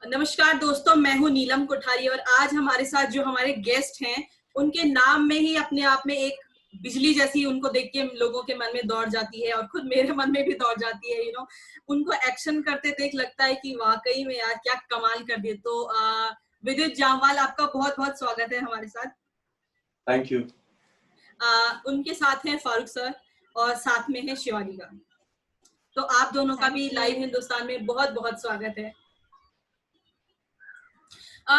नमस्कार दोस्तों, मैं हूं नीलम कोठारी और आज हमारे साथ जो हमारे गेस्ट हैं उनके नाम में ही अपने आप में एक बिजली जैसी उनको देख के लोगों के मन में दौड़ जाती है और खुद मेरे मन में भी दौड़ जाती है। उनको एक्शन करते देख लगता है कि वाकई में यार क्या कमाल कर दिए। तो विद्युत जामवाल, आपका बहुत बहुत स्वागत है हमारे साथ। Thank you. उनके साथ हैं फारूक सर और साथ में है शिवाली का। तो आप दोनों का भी लाइव हिंदुस्तान में बहुत बहुत स्वागत है।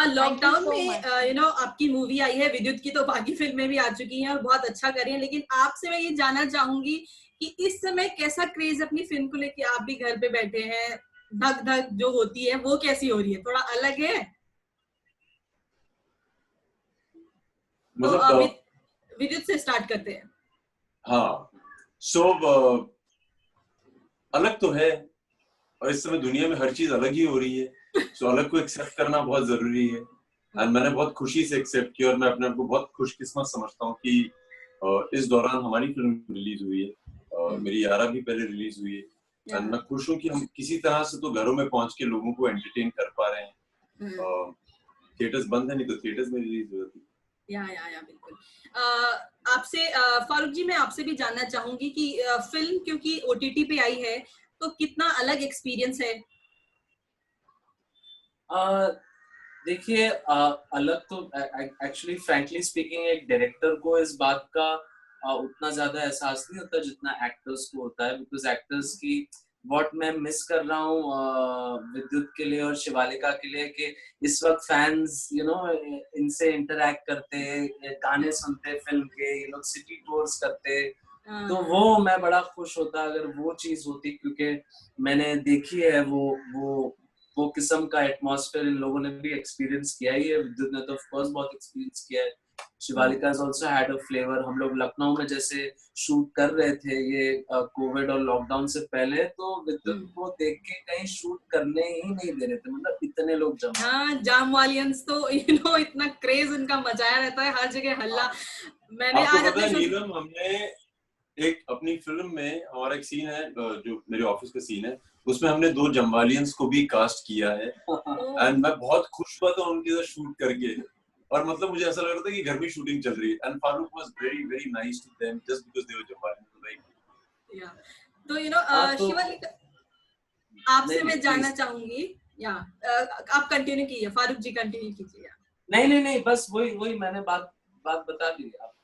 लॉकडाउन में आपकी मूवी आई है विद्युत की, तो बाकी फिल्में भी आ चुकी हैं और बहुत अच्छा कर रही हैं, लेकिन आपसे मैं ये जानना चाहूंगी कि इस समय कैसा क्रेज अपनी फिल्म को लेके, आप भी घर पे बैठे हैं, धक धक जो होती है वो कैसी हो रही है, थोड़ा अलग है? तो विद्युत से स्टार्ट करते हैं। हाँ, अलग तो है और इस समय दुनिया में हर चीज अलग ही हो रही है। अलग को एक्सेप्ट करना बहुत जरूरी है और मैंने बहुत खुशी से एक्सेप्ट किया और मैं अपने आप को बहुत खुशकिस्मत समझता हूँ कि इस दौरान हमारी फिल्म रिलीज हुई है। मेरी यारा भी पहले रिलीज हुई है और मैं खुश हूँ कि हम किसी तरह से तो घरों में पहुंच के लोगों को एंटरटेन कर पा रहे हैं। थिएटर्स बंद है, नहीं तो थिएटर्स में रिलीज हो जाती। या बिल्कुल। आपसे फारूक जी, मैं आपसे भी जानना चाहूंगी कि फिल्म क्योंकि ओटीटी पे आई है तो कितना अलग एक्सपीरियंस है? देखिए, अलग तो एक्चुअली फ्रैंकली स्पीकिंग एक डायरेक्टर को इस बात का उतना ज्यादा एहसास नहीं होता जितना एक्टर्स को होता है, बिकॉज एक्टर्स की व्हाट मैं मिस कर रहा हूँ विद्युत के लिए और शिवालिका के लिए कि इस वक्त फैंस इनसे इंटरैक्ट करते, गाने सुनते फिल्म के, ये लोग सिटी टूर्स करते, तो वो मैं बड़ा खुश होता अगर वो चीज होती, क्योंकि मैंने देखी है वो किस्म का एटमॉस्फेयर इन लोगों ने भी एक्सपीरियंस किया ही है। विद्युत ने तो ऑफ कोर्स बहुत एक्सपीरियंस किया है। Shivalika has also had a flavor। हम लोग लखनऊ में जैसे शूट कर रहे थे ये कोविड और लॉकडाउन से पहले, तो विद्युत को देख के कहीं शूट करने ही नहीं दे रहे थे, मतलब इतने लोग जमा। हाँ, जामवालियंस तो इतना क्रेज उनका मचाया रहता है, हर जगह हल्ला। मैंने आपको आज पता है नीलम, हमने एक अपनी फिल्म में हमारा एक सीन है जो मेरे ऑफिस का सीन है, उसमें हमने 2 जम्बालियंस को भी कास्ट किया है एंड मैं बहुत खुश हुआ था उनके साथ शूट करके। और मतलब मुझे ऐसा लग रहा था कि घर में शूटिंग चल रही है and Farooq was very very nice to them just because they were जम्बालियंस। तो शिवालिका, आपसे मैं जानना चाहूंगी, आप कंटिन्यू कीजिए, फारूक जी कंटिन्यू कीजिए। नहीं, बस वही मैंने बात बता दी आप।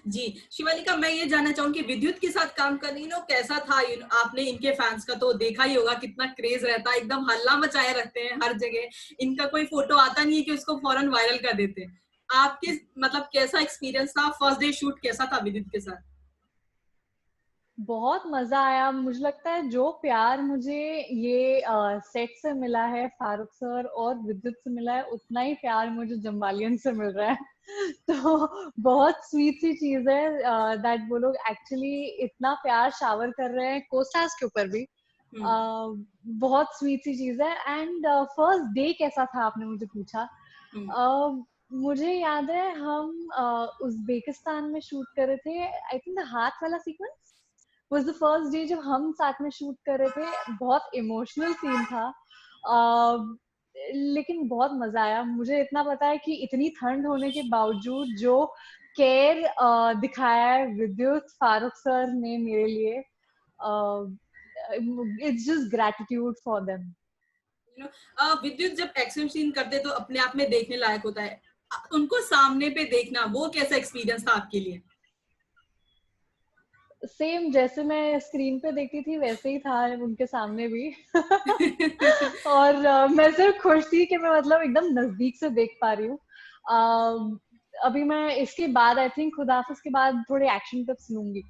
जी शिवालिका, मैं ये जानना चाहूंगी विद्युत के साथ काम करनी कैसा था? आपने इनके फैंस का तो देखा ही होगा, कितना क्रेज रहता है, एकदम हल्ला मचाए रखते हैं हर जगह। इनका कोई फोटो आता नहीं है कि उसको फौरन वायरल कर देते हैं। आपके मतलब कैसा एक्सपीरियंस था? फर्स्ट डे शूट कैसा था विद्युत के साथ? बहुत मजा आया। मुझे लगता है जो प्यार मुझे ये सेट से मिला है, फारूक सर और विद्युत से मिला है, उतना ही प्यार मुझे जम्बालियन से मिल रहा है। तो बहुत स्वीट सी चीज है दैट वो लोग एक्चुअली इतना प्यार शावर कर रहे हैं कोस्टार्स के ऊपर भी। बहुत स्वीट सी चीज है। एंड फर्स्ट डे कैसा था आपने मुझे पूछा। मुझे याद है हम उज़्बेकिस्तान में शूट कर रहे थे। आई थिंक द हाथ वाला sequence was the first day जब हम साथ में शूट कर रहे थे। बहुत इमोशनल सीन था, लेकिन बहुत मजा आया। मुझे इतना पता है कि इतनी ठंड होने के बावजूद जो केयर दिखाया है विद्युत फारूक सर ने मेरे लिए, it's just gratitude for them. विद्युत जब एक्शन सीन करते तो अपने आप में देखने लायक होता है, उनको सामने पे देखना वो कैसा एक्सपीरियंस था आपके लिए? सेम जैसे मैं स्क्रीन पे देखती थी वैसे ही था उनके सामने भी। और मैं सिर्फ खुश थी कि मैं मतलब एकदम नजदीक से देख पा रही हूँ। अभी मैं इसके बाद आई थिंक खुदा हाफिज के बाद थोड़े एक्शन टिप्स लूंगी।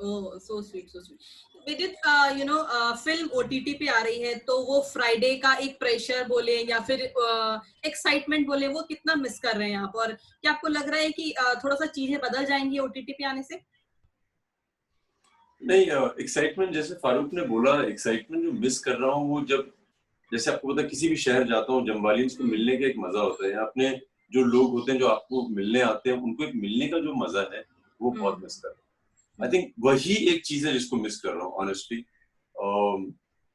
ओह, सो स्वीट सो स्वीट। विदित, फिल्म ओटीटी पे आ रही है तो वो फ्राइडे का एक प्रेशर बोले या फिर एक्साइटमेंट बोले, वो कितना मिस कर रहे हैं आप? और क्या आपको लग रहा है कि थोड़ा सा चीजें बदल जाएंगी ओटीटी पे आने से? नहीं, एक्साइटमेंट जैसे फारूक ने बोला, एक्साइटमेंट जो मिस कर रहा हूँ वो जब जैसे आपको पता किसी भी शहर जाता हूँ, जम्बालियंस को मिलने का एक मजा होता है। अपने जो लोग होते हैं जो आपको मिलने आते हैं, उनको एक मिलने का जो मजा है वो बहुत मिस कर रहा हूँ। आई थिंक वही एक चीज है जिसको मिस कर रहा हूँ ऑनेस्टली।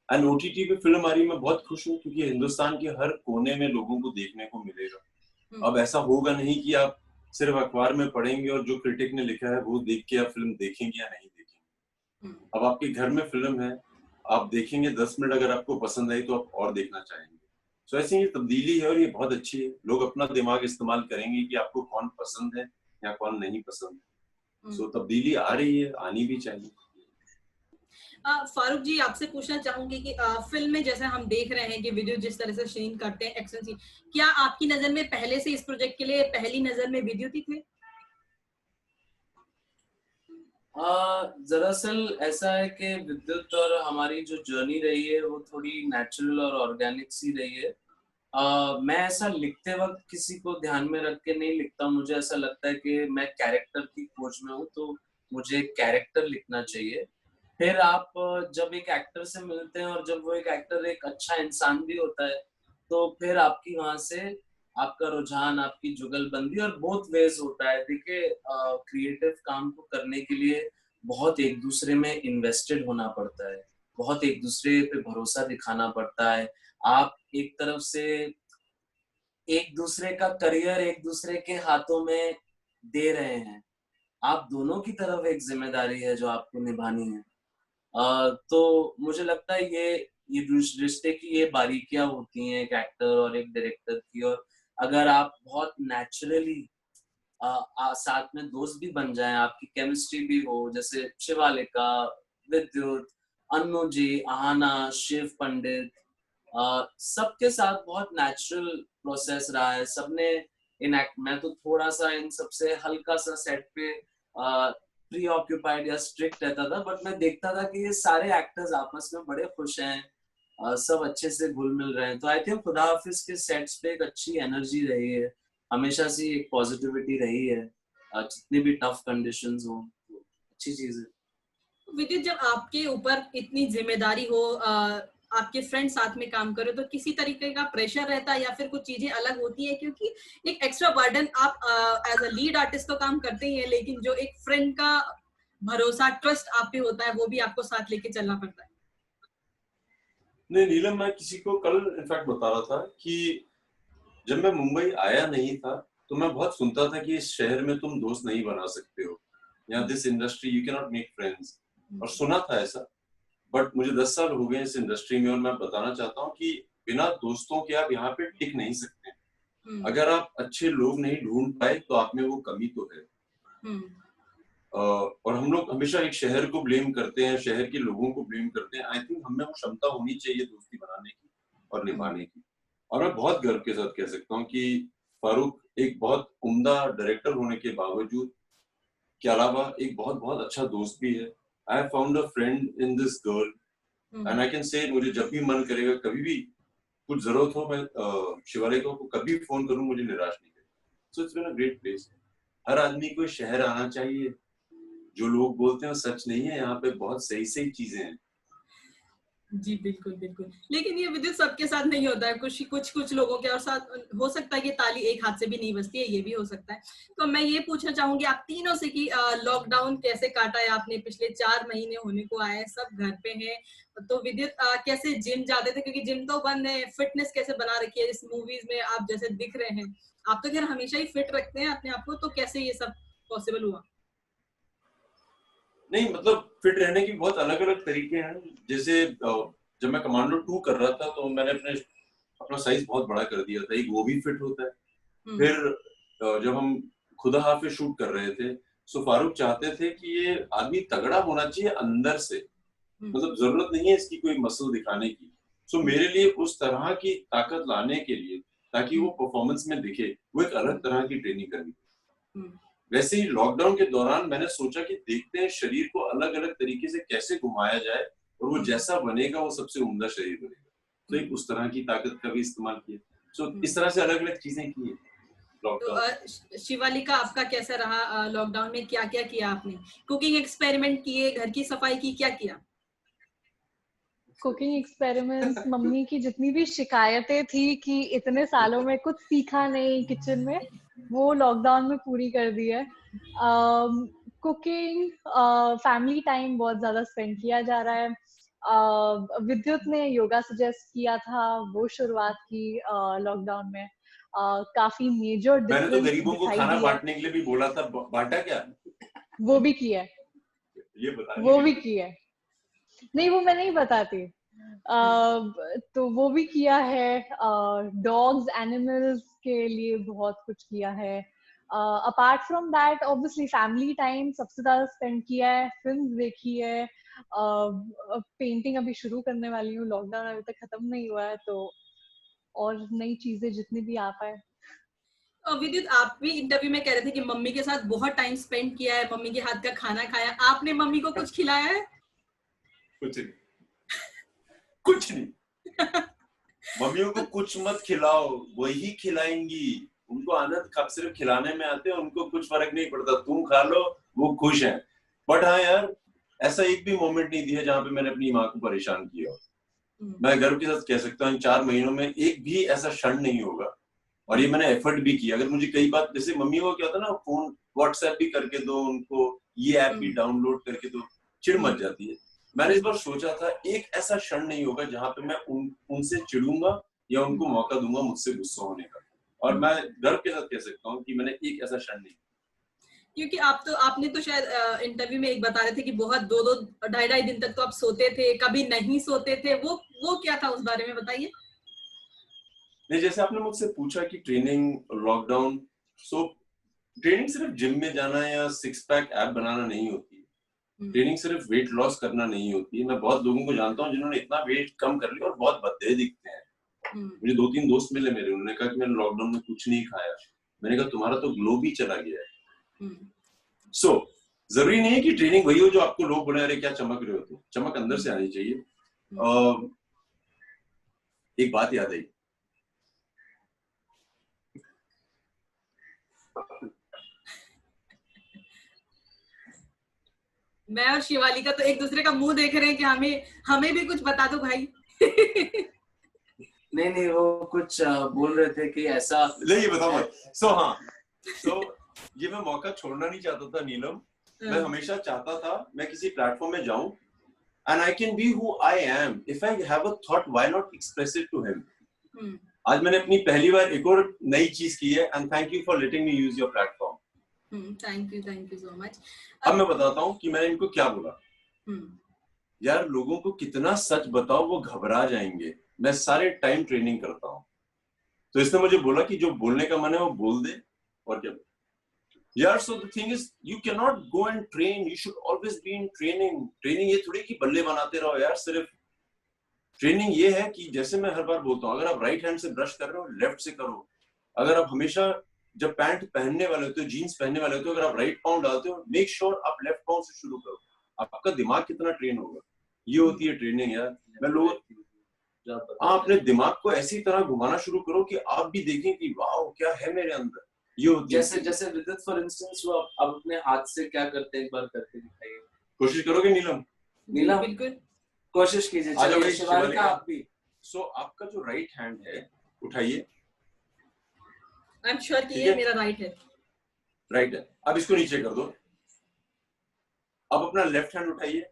एंड ओटीटी पे फिल्म आ रही है, मैं बहुत खुश हूँ क्योंकि हिंदुस्तान के हर कोने में लोगों को देखने को मिलेगा। अब ऐसा होगा नहीं कि आप सिर्फ अखबार में पढ़ेंगे और जो क्रिटिक ने लिखा है वो देख के आप फिल्म देखेंगे या नहीं देखेंगे। अब आपके घर में फिल्म है, आप देखेंगे 10 मिनट, अगर आपको पसंद आई तो आप और देखना चाहेंगे। सो ऐसी ये तब्दीली है और ये बहुत अच्छी है। लोग अपना दिमाग इस्तेमाल करेंगे कि आपको कौन पसंद है या कौन नहीं पसंद। सो तब्दीली आ रही है, आनी भी चाहिए। फारूक जी, आपसे पूछना चाहूंगी कि फिल्म में जैसे हम देख रहे हैं कि विद्युत जिस तरह से सीन करते हैं, एक्शन सीन, क्या आपकी नजर में पहले से इस प्रोजेक्ट के लिए पहली नजर में विद्युत ही थे? दरअसल ऐसा है कि विद्युत और हमारी जो जर्नी रही है वो थोड़ी नेचुरल और ऑर्गेनिक सी रही है। मैं ऐसा लिखते वक्त किसी को ध्यान में रख के नहीं लिखता। मुझे ऐसा लगता है कि मैं कैरेक्टर की खोज में हूँ, तो मुझे कैरेक्टर लिखना चाहिए। फिर आप जब एक एक्टर से मिलते हैं और जब वो एक एक्टर एक अच्छा इंसान भी होता है, तो फिर आपकी वहां से आपका रुझान, आपकी जुगलबंदी और बोथ वेज होता है। देखिए, क्रिएटिव काम को करने के लिए बहुत एक दूसरे में इन्वेस्टेड होना पड़ता है, बहुत एक दूसरे पे भरोसा दिखाना पड़ता है। आप एक तरफ से एक दूसरे का करियर एक दूसरे के हाथों में दे रहे हैं। आप दोनों की तरफ एक जिम्मेदारी है जो आपको निभानी है। तो मुझे लगता है ये रिश्ते की ये बारीकियां होती हैं एक एक्टर और एक डायरेक्टर की। और अगर आप बहुत नेचुरली साथ में दोस्त भी बन जाएं, आपकी केमिस्ट्री भी हो, जैसे शिवालिका, विद्युत, अन्नू जी, आहाना, शिव पंडित, सबके साथ बहुत नेचुरल प्रोसेस रहा है। सबने मैं तो थोड़ा सा इन सबसे हल्का सा सेट पे प्री ऑक्यूपाइड या स्ट्रिक्ट रहता था, बट मैं देखता था कि ये सारे एक्टर्स आपस में बड़े खुश हैं, सब अच्छे से घुल मिल रहे हैं। तो आई थिंक खुदा हाफिज के सेट्स पे एक अच्छी एनर्जी रही है, हमेशा से एक पॉजिटिविटी रही है, जितनी भी टफ कंडीशंस हो। तो अच्छी चीज है। विद्युत, जब आपके ऊपर इतनी जिम्मेदारी हो, आपके फ्रेंड साथ में काम करो, तो किसी तरीके का प्रेशर रहता है या फिर कुछ चीजें अलग होती है? क्योंकि एक एक्स्ट्रा बर्डन, आप एज अ लीड आर्टिस्ट तो काम करते ही हैं, लेकिन जो एक फ्रेंड का भरोसा, ट्रस्ट आप पे होता है, वो भी आपको साथ लेके चलना पड़ता है। नहीं नीलम, मैं किसी को कल इनफैक्ट बता रहा था कि जब मैं मुंबई आया नहीं था तो मैं बहुत सुनता था कि इस शहर में तुम दोस्त नहीं बना सकते हो, या this industry you can not make friends, और सुना था ऐसा। बट मुझे 10 साल हो गए इस इंडस्ट्री में और मैं बताना चाहता हूँ कि बिना दोस्तों के आप यहाँ पे टिक नहीं सकते। अगर आप अच्छे लोग नहीं ढूंढ पाए तो आप में वो कमी तो है। और हम लोग हमेशा एक शहर को ब्लेम करते हैं, शहर के लोगों को ब्लेम करते हैं। आई थिंक हमें वो क्षमता होनी चाहिए दोस्ती बनाने की और निभाने की। और मैं बहुत गर्व के साथ कह सकता हूँ कि फारूक एक बहुत उम्दा डायरेक्टर होने के बावजूद के अलावा एक बहुत बहुत अच्छा दोस्त भी है। I have found a friend in this girl and I can say मुझे जब भी मन करेगा, कभी भी कुछ जरूरत हो, मैं शिवालिका को कभी फोन करूं, मुझे निराश नहीं करेगा। So it's been a great place. हर आदमी को शहर आना चाहिए। जो लोग बोलते हैं वो सच नहीं है, यहाँ पे बहुत सही सही चीजें हैं। जी बिल्कुल बिल्कुल। लेकिन ये विद्युत सबके साथ नहीं होता है, कुछ लोगों के और साथ हो सकता है कि ताली एक हाथ से भी नहीं बजती है, ये भी हो सकता है। तो मैं ये पूछना चाहूंगी आप तीनों से कि लॉकडाउन कैसे काटा है आपने? पिछले 4 महीने होने को आए, सब घर पे हैं, तो विद्युत कैसे जिम जाते थे? क्योंकि जिम तो बंद है, फिटनेस कैसे बना रखी है? इस मूवीज में आप जैसे दिख रहे हैं, आप तो खैर हमेशा ही फिट रखते हैं अपने आप को, तो कैसे ये सब पॉसिबल हुआ? नहीं मतलब फिट रहने की बहुत अलग अलग तरीके हैं। जैसे जब मैं कमांडो 2 कर रहा था तो मैंने अपना साइज बहुत बड़ा कर दिया था, एक वो भी फिट होता है। फिर जब हम खुदा हाफिज शूट कर रहे थे, सो फारूक चाहते थे कि ये आदमी तगड़ा होना चाहिए अंदर से, मतलब जरूरत नहीं है इसकी कोई मसल दिखाने की। सो मेरे लिए उस तरह की ताकत लाने के लिए, ताकि वो परफॉर्मेंस में दिखे, वो एक अलग तरह की ट्रेनिंग करनी। वैसे ही लॉकडाउन के दौरान मैंने सोचा कि देखते हैं शरीर को अलग अलग तरीके से कैसे घुमाया जाए और वो जैसा बनेगा वो सबसे उम्दा शरीर बनेगा। तो एक उस तरह की ताकत का भी इस्तेमाल किया। सो इस तरह से अलग अलग चीजें की है लॉकडाउन। तो शिवालिका, आपका कैसा रहा लॉकडाउन में? क्या क्या किया आपने? कुकिंग एक्सपेरिमेंट किए, घर की सफाई की, क्या किया? कुकिंग एक्सपेरिमेंट्स, मम्मी की जितनी भी शिकायतें थी कि इतने सालों में कुछ सीखा नहीं किचन में, वो लॉकडाउन में पूरी कर दी है। कुकिंग, फैमिली टाइम बहुत ज्यादा स्पेंड किया जा रहा है। विद्युत ने योगा सजेस्ट किया था, वो शुरुआत की लॉकडाउन में। काफी मेजर मैंने तो डिफरेंस गरीबों को दिखाई खाना दिया। बांटने के लिए भी बोला था, बांटा क्या? वो भी किया है, ये बता वो भी किया है। नहीं, वो मैं नहीं बताती। तो वो भी किया है। डॉग्स, एनिमल्स के लिए बहुत कुछ किया है। Apart from that obviously family time सबसे ज्यादा स्पेंड किया है, फिल्म्स देखी है। पेंटिंग अभी शुरू करने वाली हूँ, लॉकडाउन अभी तक खत्म नहीं हुआ है, तो और नई चीजें जितनी भी आ पाए। विद्युत, आप भी इंटरव्यू में कह रहे थे कि मम्मी के साथ बहुत टाइम स्पेंड किया है, मम्मी के हाथ का खाना खाया। आपने मम्मी को कुछ खिलाया है? कुछ नहीं, कुछ नहीं। मम्मियों को कुछ मत खिलाओ, वही खिलाएंगी। उनको आनंद सिर्फ खिलाने में आते हैं, उनको कुछ फर्क नहीं पड़ता, तुम खा लो, वो खुश हैं। बट हाँ यार, ऐसा एक भी मोमेंट नहीं दिया जहाँ पे मैंने अपनी माँ को परेशान किया हो। मैं गर्व के साथ कह सकता हूँ 4 महीनों में एक भी ऐसा क्षण नहीं होगा। और ये मैंने एफर्ट भी किया। अगर मुझे कई बात, जैसे मम्मी को क्या होता है ना, फोन व्हाट्सएप भी करके दो उनको, ये ऐप भी डाउनलोड करके दो, चिढ़ मच जाती है। मैंने इस बार सोचा था एक ऐसा क्षण नहीं होगा जहां पे मैं उनसे चिढ़ूंगा या उनको मौका दूंगा मुझसे गुस्सा होने का। और मैं गर्व के साथ कह सकता हूँ कि मैंने एक ऐसा क्षण नहीं। क्योंकि आपने तो शायद इंटरव्यू में एक बता रहे थे कि बहुत 2-2 ढाई-ढाई दिन तक तो आप सोते थे, कभी नहीं सोते थे। वो क्या था, उस बारे में बताइए। नहीं, जैसे आपने मुझसे पूछा कि ट्रेनिंग, लॉकडाउन, सो ट्रेनिंग सिर्फ जिम में जाना या 6 पैक ऐप बनाना नहीं होती। ट्रेनिंग सिर्फ वेट लॉस करना नहीं होती। मैं बहुत लोगों को जानता हूँ जिन्होंने इतना वेट कम कर लिया और बहुत भद्दे दिखते हैं। मुझे 2-3 दोस्त मिले मेरे, उन्होंने कहा कि मैंने लॉकडाउन में कुछ नहीं खाया। मैंने कहा तुम्हारा तो ग्लो भी चला गया है। सो जरूरी नहीं है कि ट्रेनिंग वही हो जो आपको लोग बोले अरे क्या चमक रहे हो तुम। चमक अंदर से आनी चाहिए। एक बात याद आई, मैं और शिवालिका तो एक दूसरे का मुंह देख रहे हैं कि हमें भी कुछ बता दो भाई। नहीं, वो कुछ बोल रहे थे कि ऐसा नहीं, ये बताओ मत। सो ये मैं मौका छोड़ना नहीं चाहता था नीलम। मैं हमेशा चाहता था मैं किसी प्लेटफॉर्म में जाऊं and I can be who I am. If I have a thought, why not express it to him? आज मैंने अपनी पहली बार एक और नई चीज की है and thank you for letting me use your platform. Thank you so much. अब मैं बताता हूँ कि मैंने इनको क्या बोला। यार लोगों को कितना सच बताओ, वो घबरा जाएंगे। मैं सारे टाइम ट्रेनिंग करता हूँ, तो इसने मुझे बोला कि जो बोलने का मन है वो बोल दे। और क्या यार, so the thing is you cannot go and train, you should always be in training ये थोड़ी कि बल्ले बनाते रहो यार। सिर्फ ट्रेनिंग ये है कि जैसे मैं हर बार बोलता हूँ, अगर आप राइट हैंड से ब्रश कर रहे हो, लेफ्ट से करो। अगर आप हमेशा जब पैंट पहनने वाले होते हो, जीन्स पहनने वाले होते हो, अगर आप राइट पाँव डालते हो, मेक श्योर आप लेफ्ट पाँव से शुरू करो। आपका दिमाग कितना ट्रेन होगा, ये होती है ट्रेनिंग यार। मैं लोग आप अपने दिमाग को ऐसी तरह घुमाना शुरू करो कि आप भी देखें कि वाह क्या है मेरे अंदर। ये होती है जैसे विद्युत फॉर इंस्टेंस, वो अब अपने हाथ से क्या करते हैं, एक बार करके दिखाइए। कोशिश करोगे नीलम? बिल्कुल कोशिश कीजिए। चलिए शिवालिका आप भी। सो आपका जो राइट हैंड है उठाइए। आई एम श्योर कि ये मेरा राइट है। राइट है। अब इसको नीचे कर दो। अब अपना लेफ्ट हैंड उठाइए।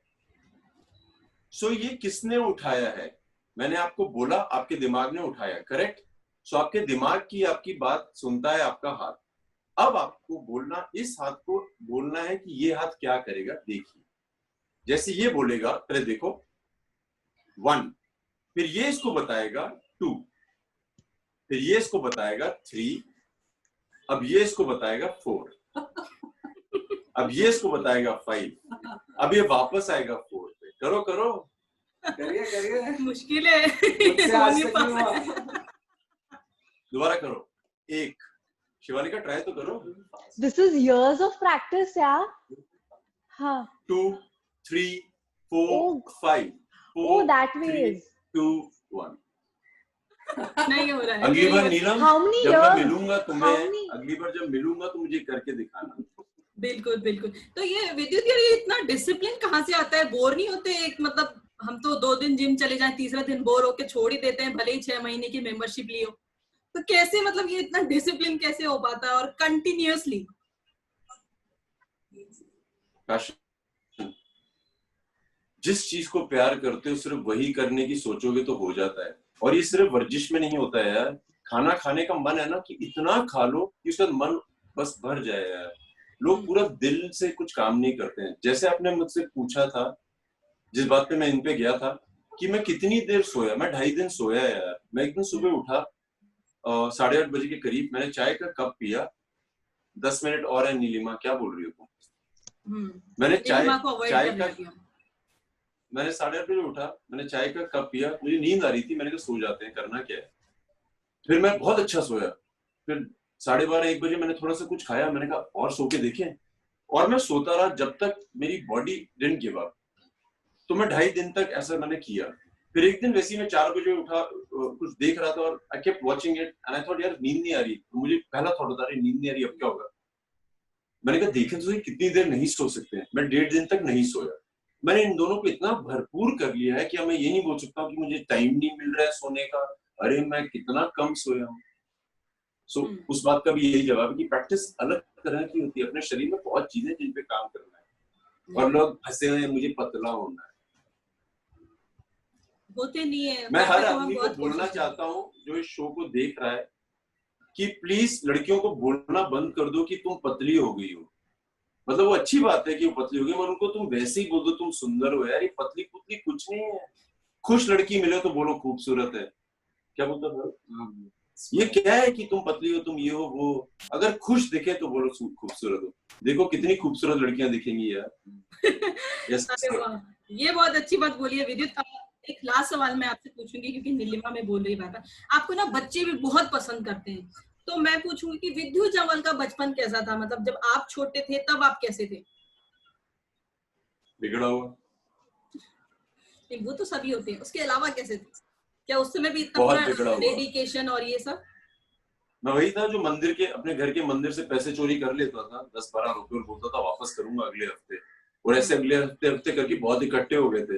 सो ये किसने उठाया है? मैंने आपको बोला, आपके दिमाग ने उठाया, करेक्ट? सो आपके दिमाग की आपकी बात सुनता है आपका हाथ। अब आपको बोलना, इस हाथ को बोलना है कि ये हाथ क्या करेगा। देखिए जैसे ये बोलेगा, पहले देखो 1, फिर ये इसको बताएगा 2, फिर ये इसको बताएगा 3, अब ये इसको बताएगा 4, अब ये इसको बताएगा 5, अब ये वापस आएगा 4 पे। करो करो, करिए। मुश्किल है। दोबारा करो। 1, शिवालिका ट्राई तो करो। This is years of practice, यार। हाँ। 2, 3, 4, 5, 4, Oh, that 3, ways. 2, 1। नहीं हो रहा है। अगली बार नीलम, How many जब मैं years? मिलूंगा तुम्हें, How many? अगली बार जब मिलूंगा तो मुझे करके दिखाना। बिल्कुल बिल्कुल। तो ये विद्युत यार, ये इतना डिसिप्लिन कहाँ से आता है? बोर नहीं होते? एक मतलब हम तो 2 दिन जिम चले जाएं, तीसरा दिन बोर होके छोड़ ही देते हैं, भले ही 6 महीने की मेंबरशिप ली हो। तो कैसे, मतलब ये इतना डिसिप्लिन कैसे हो पाता है और जिस चीज को प्यार करते हो सिर्फ वही करने की सोचोगे तो हो जाता है। और ये सिर्फ वर्जिश में नहीं होता है यार, खाना खाने का मन है ना कि इतना खा लो कि उसका मन बस भर जाए यार। लोग पूरा दिल से कुछ काम नहीं करते हैं। जैसे आपने मुझसे पूछा था, जिस बात पे मैं इन पे गया था कि मैं कितनी देर सोया, मैं 2.5 दिन सोया यार। मैं एक दिन सुबह उठा 8:30 बजे के करीब, मैंने चाय का कप पिया। 10 मिनट और है नीलिमा, क्या बोल रही हो तुम? मैंने मैंने 8:30 बजे उठा, मैंने चाय का कप पिया, मुझे नींद आ रही थी, मैंने कहा सो जाते हैं, करना क्या है। फिर मैं बहुत अच्छा सोया। फिर 12:30-1 बजे मैंने थोड़ा सा कुछ खाया, मैंने कहा और सो के देखें, और मैं सोता रहा जब तक मेरी बॉडी डिडंट गिव अप। तो मैं 2.5 दिन तक ऐसा मैंने किया। फिर एक दिन वैसे ही मैं 4 बजे उठा, कुछ देख रहा था और I kept watching it and I thought यार नींद नहीं आ रही। तो मुझे पहला थॉट होता है नींद नहीं आ रही, अब क्या होगा। मैंने कहा देखें तो कितनी देर नहीं सो सकते हैं। मैं 1.5 दिन तक नहीं सोया। मैंने इन दोनों को इतना भरपूर कर लिया है कि अब मैं ये नहीं बोल सकता हूँ कि मुझे टाइम नहीं मिल रहा है सोने का, अरे मैं कितना कम सोया हूँ। उस बात का भी यही जवाब है कि प्रैक्टिस अलग तरह की होती है। अपने शरीर में बहुत चीजें जिन पे काम करना है, और लोग फंसे हुए हैं मुझे पतला होना है, होते नहीं है। मैं हर आदमी को बोलना चाहता हूँ जो इस शो को देख रहा है कि प्लीज लड़कियों को बोलना बंद कर दो कि तुम पतली हो गई हो। मतलब वो अच्छी बात है कि वो पतली हो गई, मगर उनको तुम वैसे ही बोल दो तुम सुंदर हो। यार ये पतली पुतली कुछ नहीं है। खुश लड़की मिले तो बोलो खूबसूरत है, क्या बोलता है, ये क्या है कि तुम पतली हो, तुम ये हो वो। अगर खुश दिखे तो बोलो खूबसूरत हो। देखो कितनी खूबसूरत लड़कियां दिखेंगी यार। यस ये बहुत अच्छी बात बोली है विद्युत। एक लास्ट सवाल मैं आपसे पूछूंगी क्योंकि नीलिमा में बोल रही बात है, आपको ना बच्चे भी बहुत पसंद करते हैं, तो मैं पूछूंगी कि विद्युत जमवाल का बचपन कैसा था? मतलब जब आप छोटे थे तब आप कैसे थे? बिगड़ा हुआ। वो तो सभी होते हैं, उसके अलावा कैसे थे? क्या उस समय भी इतना डेडिकेशन और ये सब? मैं वही था जो मंदिर के, अपने घर के मंदिर से पैसे चोरी कर लेता था 10-12 रुपए, और बोलता था वापस करूंगा अगले हफ्ते, और ऐसे अगले हफ्ते करके बहुत इकट्ठे हो गए थे।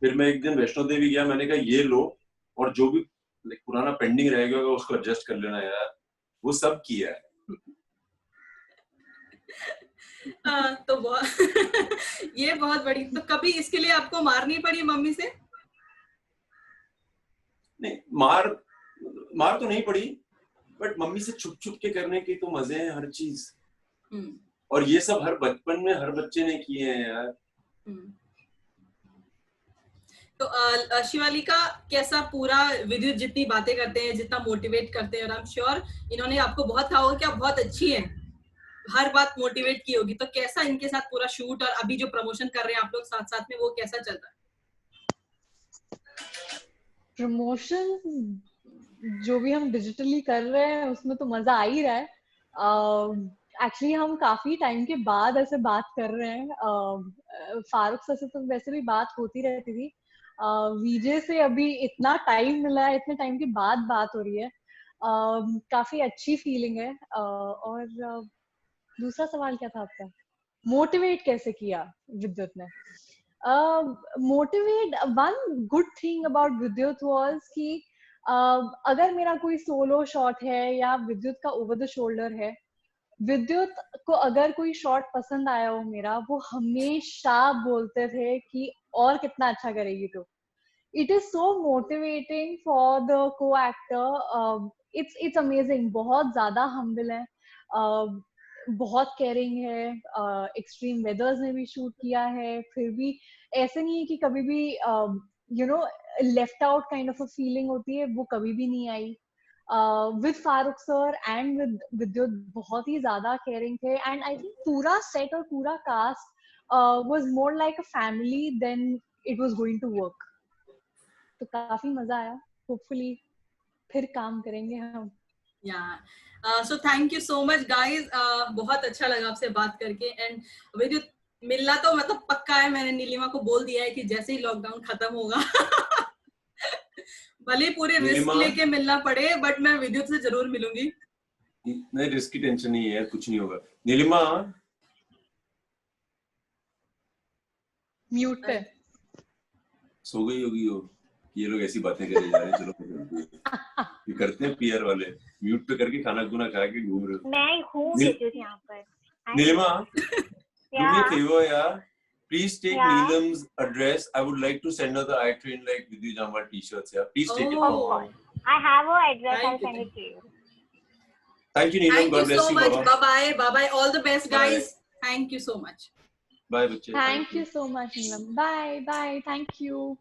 फिर मैं एक दिन वैष्णो देवी गया, मैंने कहा ये लो, और जो भी पुराना पेंडिंग रहेगा उसको एडजस्ट कर लेना यार। वो सब किया है। तो बहुत ये बहुत बड़ी। तो कभी इसके लिए आपको मारनी पड़ी मम्मी से? नहीं, मार तो नहीं पड़ी, बट मम्मी से छुप छुप के करने के तो मजे हैं हर चीज। और ये सब हर बचपन में हर बच्चे ने किए हैं यार। तो शिवालिका कैसा पूरा विद्युत जितनी बातें करते हैं, जितना मोटिवेट करते हैं, और आई एम श्योर इन्होंने आपको बहुत कहा होगा कि आप बहुत अच्छी हैं, हर बात मोटिवेट की होगी। तो कैसा इनके साथ पूरा शूट और अभी जो प्रमोशन कर रहे हैं आप लोग साथ साथ में, वो कैसा चल रहा है? प्रमोशन जो भी हम डिजिटली कर रहे हैं उसमें तो मजा आ ही रहा है। एक्चुअली हम काफी टाइम के बाद ऐसे बात कर रहे हैं। फारूक सर से तो वैसे भी बात होती रहती थी, विजय से अभी इतना टाइम मिला है, इतने टाइम के बाद बात हो रही है। काफी अच्छी फीलिंग है। और दूसरा सवाल क्या था आपका? मोटिवेट कैसे किया विद्युत ने? Motivate, one good thing about विद्युत वाज कि अगर मेरा कोई सोलो शॉट है या विद्युत का ओवर द शोल्डर है, विद्युत को अगर कोई शॉट पसंद आया हो मेरा, वो हमेशा बोलते थे कि और कितना अच्छा करेगी तू। It is so motivating for the को एक्टर। It's amazing. बहुत ज्यादा हम्बल है, बहुत केयरिंग है। एक्सट्रीम वेदर्स में भी शूट किया है, फिर भी ऐसे नहीं है कि कभी भी you know left out kind of a feeling होती है, वो कभी भी नहीं आई। With Farooq sir and with Vidyut बहुत ही ज्यादा केयरिंग थे, एंड आई थिंक पूरा सेट और पूरा cast was more like a family than it was going to work. तो काफी मजा आया। होपफुली फिर काम करेंगे हम। So thank you so much guys. बहुत अच्छा लगा आपसे बात करके। एंड विद्युत मिलना तो मतलब पक्का है, मैंने नीलिमा को बोल दिया है कि जैसे ही लॉकडाउन खत्म होगा भले पूरे रिस्क लेके मिलना पड़े, बट मैं विद्युत से जरूर मिलूंगी। नहीं, रिस्क की टेंशन नहीं है, कुछ नहीं होगा। नीलिमा म्यूट पे सो गई होगी वो, ये लोग ऐसी बातें करे जा रहे हैं। चलो ये करते हैं पीआर वाले, म्यूट पे करके खाना खुना खा के घूम रहे हो। मैं हूँ यहाँ पर। नीलिमा तुम ये थे वो यार, Please take Yeah. Neelam's address. I would like to send her the I Train Like Vidyu Jamwal t-shirts. Yeah, please take it Oh. from Of her. course. I have her address. Thank I'll you. send it to you. Thank you, Neelam. Thank God you bless so you, much. Baba. Bye bye. Bye bye. All the best, Bye. guys. Thank you so much. Bye, बच्चे. Thank you so much, Neelam. Bye, bye. Thank you.